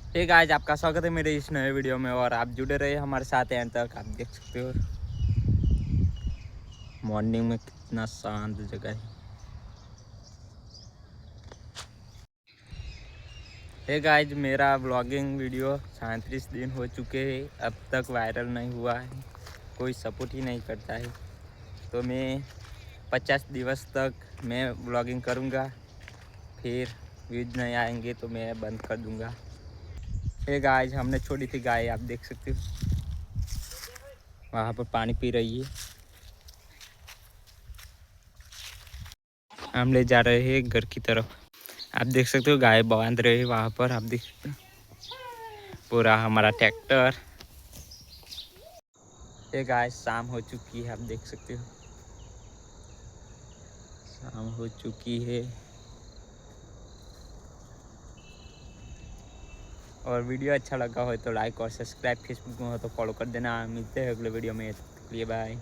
Hey guys, आपका स्वागत है मेरे इस नए वीडियो में और आप जुड़े रहे हमारे साथ एंड तक। आप देख सकते हो मॉर्निंग में कितना शांत जगह है। हे गाइस, मेरा ब्लॉगिंग वीडियो 37 दिन हो चुके हैं, अब तक वायरल नहीं हुआ है, कोई सपोर्ट ही नहीं करता है। तो मैं 50 दिवस तक मैं ब्लॉगिंग करूँगा, फिर व्यूज नहीं आएंगे तो मैं बंद कर दूँगा। हे गाइस, हमने छोड़ी थी गाय, आप देख सकते हो वहाँ पर पानी पी रही है। हम ले जा रहे हैं घर की तरफ। आप देख सकते हो गाय बांध रहे हैं वहाँ पर। आप देख सकते हो पूरा हमारा ट्रैक्टर। ये गाय शाम हो चुकी है, आप देख सकते हो शाम हो चुकी है। और वीडियो अच्छा लगा हो तो लाइक और सब्सक्राइब, फेसबुक में हो तो फॉलो कर देना। मिलते हैं अगले वीडियो में, तब तक के लिए बाय।